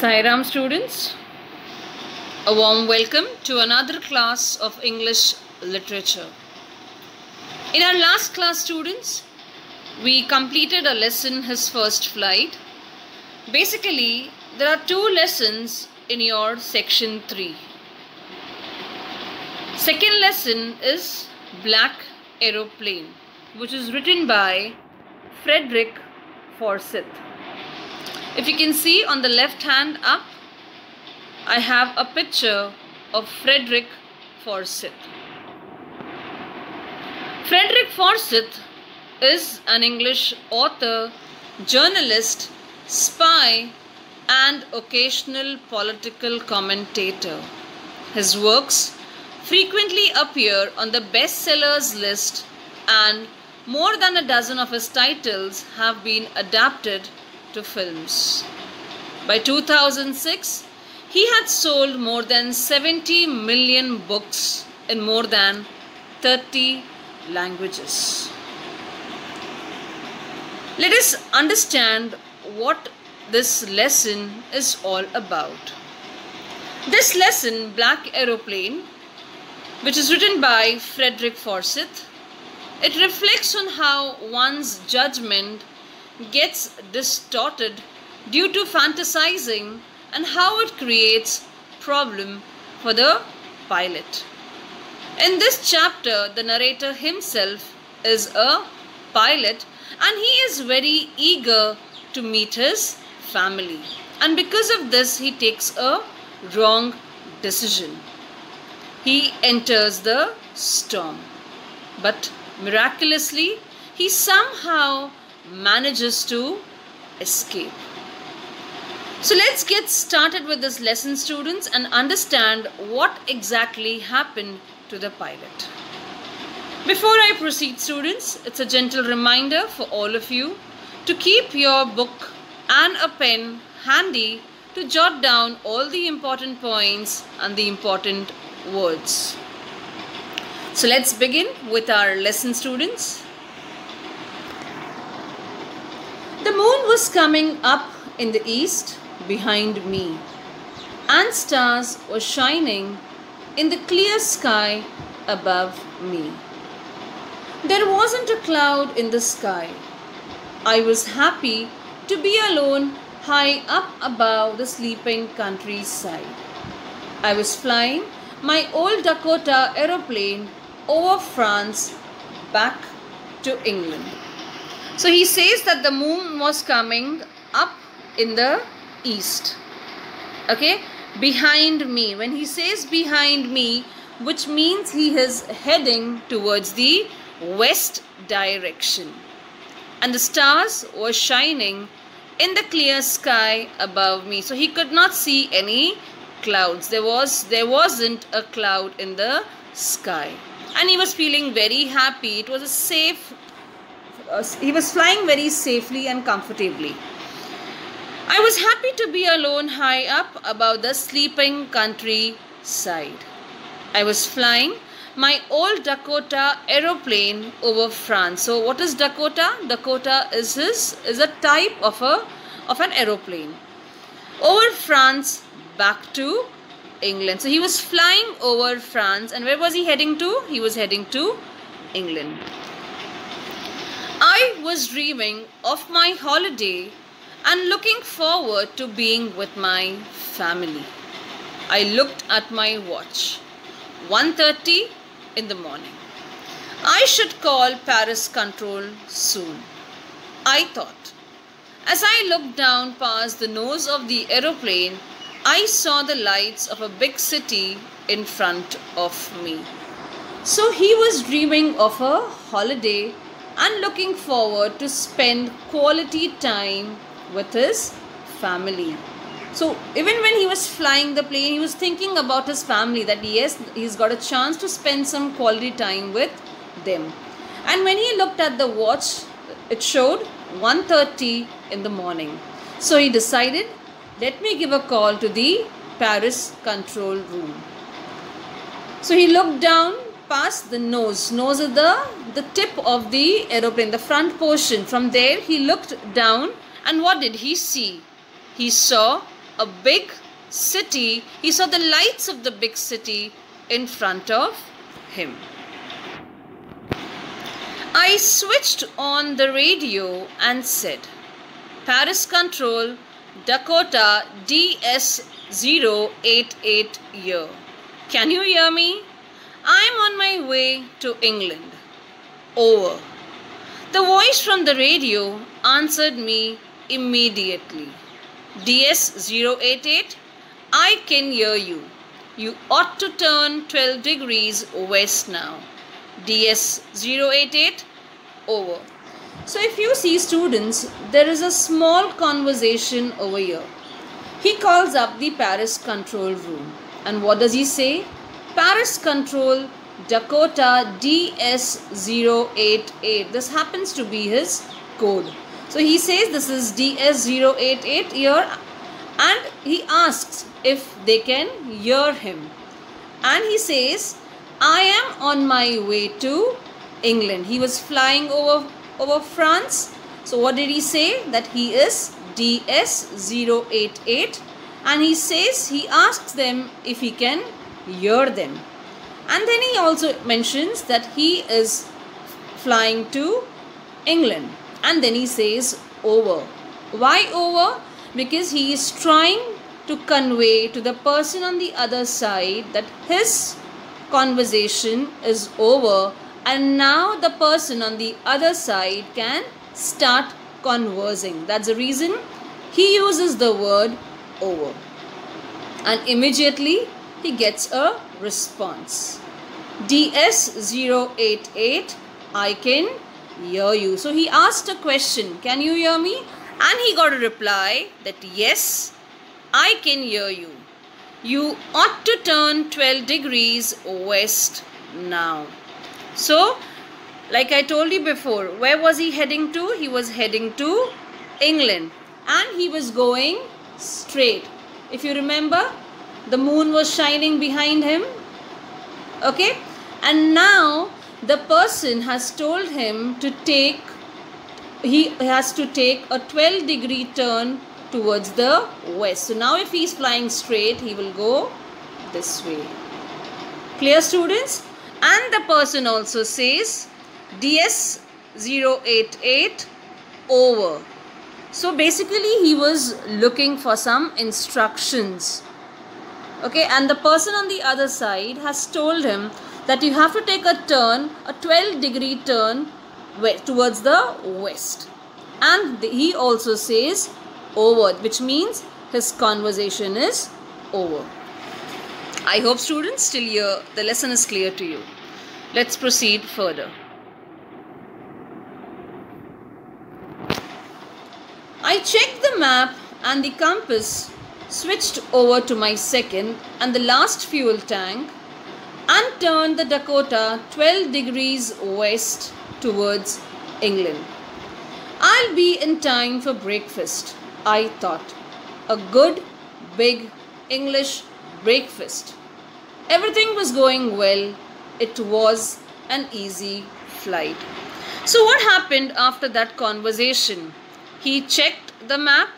Sairam students, a warm welcome to another class of English literature. In our last class students, we completed a lesson, His First Flight. Basically, there are two lessons in your section 3. Second lesson is Black Aeroplane, which is written by Frederick Forsyth. If you can see on the left hand up, I have a picture of Frederick Forsyth. Frederick Forsyth is an English author, journalist, spy, and occasional political commentator. His works frequently appear on the bestsellers list, and more than a dozen of his titles have been adapted to films. By 2006, he had sold more than 70 million books in more than 30 languages. Let us understand what this lesson is all about. This lesson, Black Aeroplane, which is written by Frederick Forsyth, it reflects on how one's judgment gets distorted due to fantasizing and how it creates problem for the pilot. In this chapter, the narrator himself is a pilot and he is very eager to meet his family, and because of this he takes a wrong decision. He enters the storm, but miraculously he somehow manages to escape. So let's get started with this lesson, students, and understand what exactly happened to the pilot. Before I proceed, students, it's a gentle reminder for all of you to keep your book and a pen handy to jot down all the important points and the important words. So let's begin with our lesson, students. The moon was coming up in the east behind me, and stars were shining in the clear sky above me. There wasn't a cloud in the sky. I was happy to be alone high up above the sleeping countryside. I was flying my old Dakota aeroplane over France back to England. So he says that the moon was coming up in the east. Okay, behind me. When he says behind me, which means he is heading towards the west direction. And the stars were shining in the clear sky above me. So he could not see any clouds. There wasn't a cloud in the sky. And he was feeling very happy. It was a safe he was flying very safely and comfortably. I was happy to be alone high up above the sleeping countryside. I was flying my old Dakota aeroplane over France. So what is Dakota? Dakota is a type of an aeroplane. Over France back to England. So he was flying over France, and where was he heading to? He was heading to England. I was dreaming of my holiday and looking forward to being with my family. I looked at my watch. 1:30 in the morning. I should call Paris Control soon, I thought. As I looked down past the nose of the aeroplane, I saw the lights of a big city in front of me. So he was dreaming of a holiday and looking forward to spend quality time with his family. So even when he was flying the plane, he was thinking about his family, that yes, he's got a chance to spend some quality time with them. And when he looked at the watch, it showed 1:30 in the morning. So he decided, let me give a call to the Paris control room. So he looked down past the nose. Nose is the tip of the aeroplane, the front portion. From there he looked down, and what did he see? He saw a big city. He saw the lights of the big city in front of him. I switched on the radio and said, Paris Control, Dakota DS088 here. Can you hear me? I'm on my way to England. Over. The voice from the radio answered me immediately. DS088, I can hear you. You ought to turn 12 degrees west now. DS088, over. So if you see, students, there is a small conversation over here. He calls up the Paris control room. And what does he say? Paris control, Dakota DS088. This happens to be his code. So he says this is DS088 here, and he asks if they can hear him. And he says, I am on my way to England. He was flying over France. So what did he say? That he is DS088, and he says, he asks them if he can hear them. And then he also mentions that he is flying to England, and then he says over. Why over? Because he is trying to convey to the person on the other side that his conversation is over, and now the person on the other side can start conversing. That's the reason he uses the word over. And immediately he gets a response. DS088, I can hear you. So he asked a question, can you hear me? And he got a reply that yes, I can hear you. You ought to turn 12 degrees west now. So, like I told you before, where was he heading to? He was heading to England, and he was going straight. If you remember, the moon was shining behind him. Okay, and now the person has told him to take, he has to take a 12-degree turn towards the west. So now if he is flying straight, he will go this way. Clear, students? And the person also says DS088 over. So basically he was looking for some instructions. Okay, and the person on the other side has told him that you have to take a turn, a 12-degree turn towards the west. And he also says over, which means his conversation is over. I hope, students, still here the lesson is clear to you. Let's proceed further. I checked the map and the compass, switched over to my second and the last fuel tank, and turned the Dakota 12 degrees west towards England. I'll be in time for breakfast, I thought. A good, big English breakfast. Everything was going well. It was an easy flight. So what happened after that conversation? He checked the map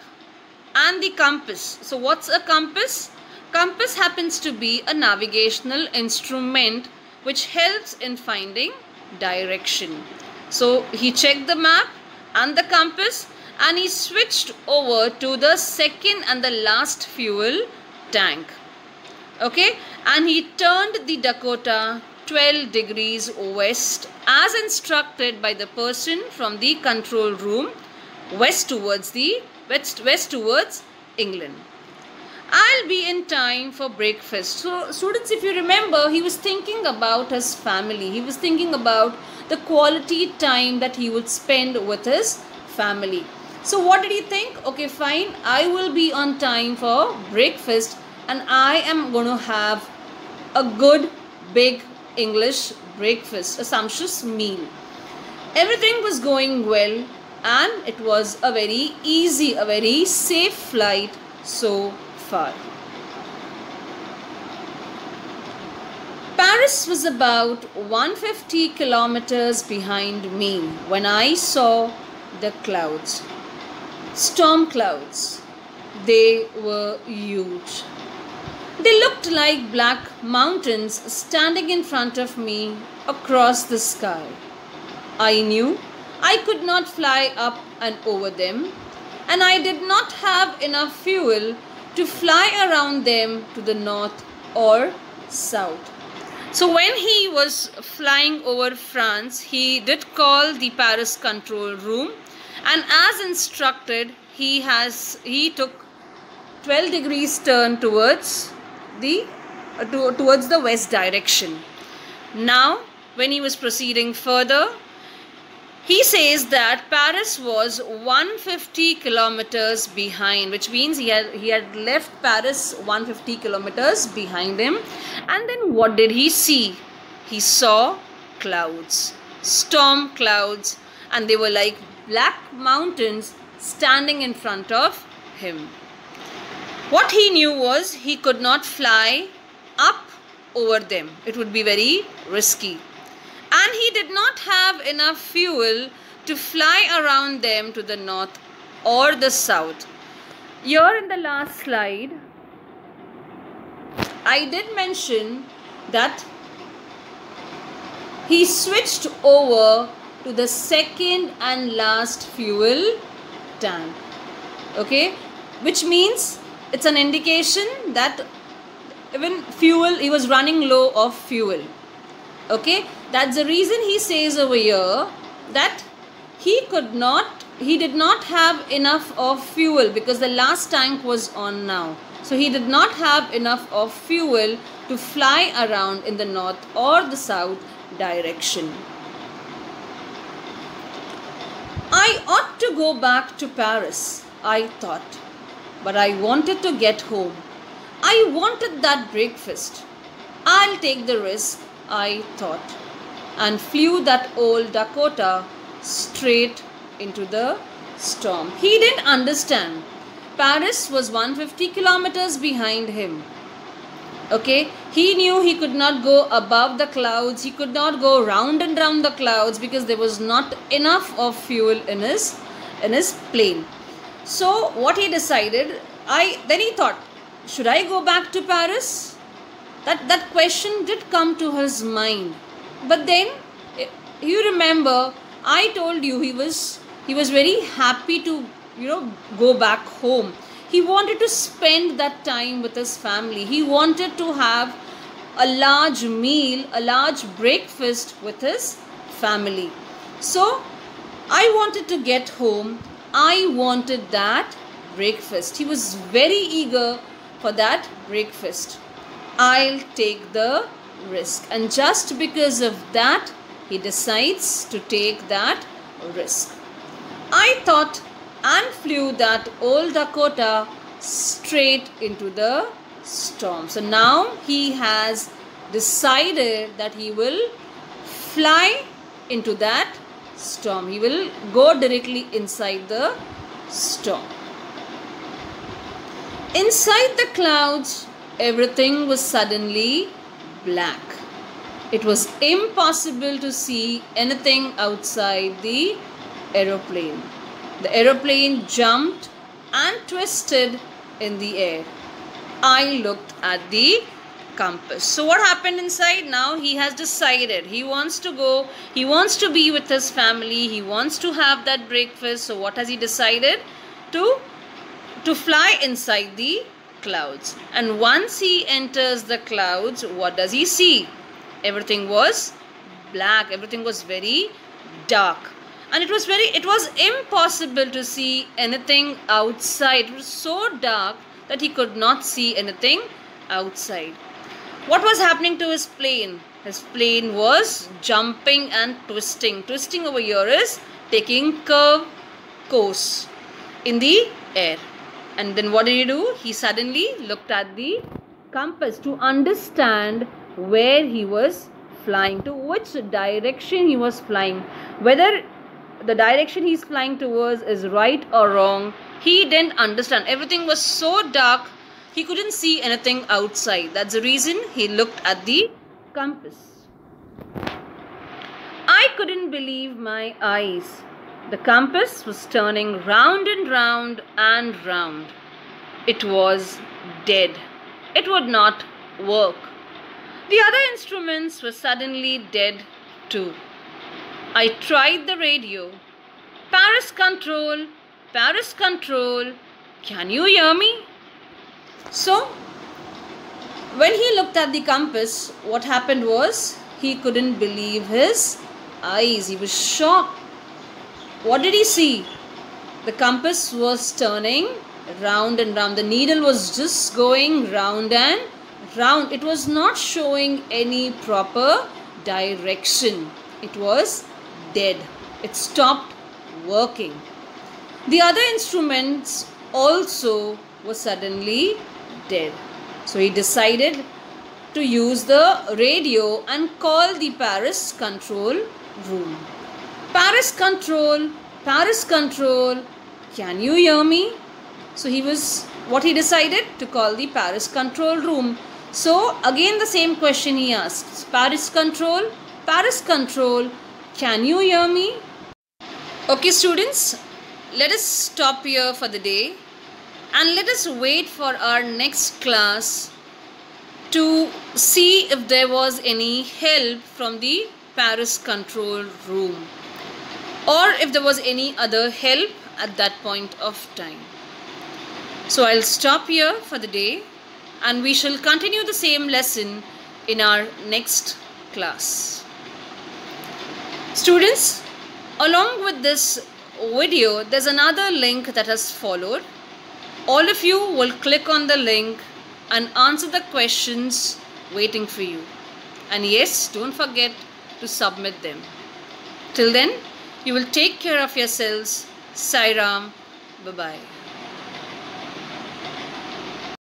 and the compass. So what's a compass? Compass happens to be a navigational instrument which helps in finding direction. So he checked the map and the compass, and he switched over to the second and the last fuel tank. Okay, and he turned the Dakota 12 degrees west as instructed by the person from the control room, west towards England. I'll be in time for breakfast. So students, if you remember, he was thinking about his family. He was thinking about the quality time that he would spend with his family. So what did he think? Okay, fine, I will be on time for breakfast and I am going to have a good big English breakfast, a sumptuous meal. Everything was going well and it was a very easy, a very safe flight so far. Paris was about 150 kilometers behind me when I saw the clouds, storm clouds. They were huge. They looked like black mountains standing in front of me across the sky. I knew I could not fly up and over them, and I did not have enough fuel to fly around them to the north or south. So when he was flying over France, he did call the Paris control room, and as instructed, he took 12 degrees turn towards the west direction. Now, when he was proceeding further, he says that Paris was 150 kilometers behind, which means he had left Paris 150 kilometers behind him. And then what did he see? He saw clouds, storm clouds, and they were like black mountains standing in front of him. What he knew was he could not fly up over them. It would be very risky. And he did not have enough fuel to fly around them to the north or the south. Here in the last slide, I did mention that he switched over to the second and last fuel tank. Okay, which means it's an indication that even fuel, he was running low of fuel. Okay, that's the reason he says over here that he did not have enough of fuel because the last tank was on now. So he did not have enough of fuel to fly around in the north or the south direction. I ought to go back to Paris, I thought, but I wanted to get home. I wanted that breakfast. I'll take the risk, I thought, and flew that old Dakota straight into the storm. He didn't understand. Paris was 150 kilometers behind him. Okay, he knew he could not go above the clouds. He could not go round and round the clouds because there was not enough of fuel in his plane. So what he decided, then he thought, should I go back to Paris? That question did come to his mind. But then, you remember, I told you he was very happy to, go back home. He wanted to spend that time with his family. He wanted to have a large meal, a large breakfast with his family. So, I wanted to get home. I wanted that breakfast. He was very eager for that breakfast. I'll take the risk. And just because of that, he decides to take that risk. I thought and flew that old Dakota straight into the storm. So now he has decided that he will fly into that storm. He will go directly inside the storm. Inside the clouds, everything was suddenly black. It was impossible to see anything outside the aeroplane. The aeroplane jumped and twisted in the air. I looked at the compass. So what happened inside? Now he has decided he wants to go, he wants to be with his family, he wants to have that breakfast. So what has he decided? To fly inside the clouds. And once he enters the clouds, what does he see? Everything was black, everything was very dark. And it was impossible to see anything outside. It was so dark that he could not see anything outside. What was happening to his plane? His plane was jumping and twisting. Twisting over here is taking curve course in the air. And then what did he do? He suddenly looked at the compass to understand where he was flying, to which direction he was flying. Whether the direction he's flying towards is right or wrong, he didn't understand. Everything was so dark, he couldn't see anything outside. That's the reason he looked at the compass. I couldn't believe my eyes. The compass was turning round and round and round. It was dead. It would not work. The other instruments were suddenly dead too. I tried the radio. Paris control, Paris control, can you hear me? So, when he looked at the compass, what happened was he couldn't believe his eyes. He was shocked. What did he see? The compass was turning round and round. The needle was just going round and round. It was not showing any proper direction. It was dead. It stopped working. The other instruments also were suddenly dead. So he decided to use the radio and call the Paris control room. Paris control, can you hear me? So what he decided to call the Paris control room. So again the same question he asked. Paris control, can you hear me? Okay students, let us stop here for the day and let us wait for our next class to see if there was any help from the Paris control room or if there was any other help at that point of time. So I'll stop here for the day and we shall continue the same lesson in our next class. Students, along with this video, there's another link that has followed. All of you will click on the link and answer the questions waiting for you. And yes, don't forget to submit them. Till then, you will take care of yourselves. Sai Ram. Bye-bye.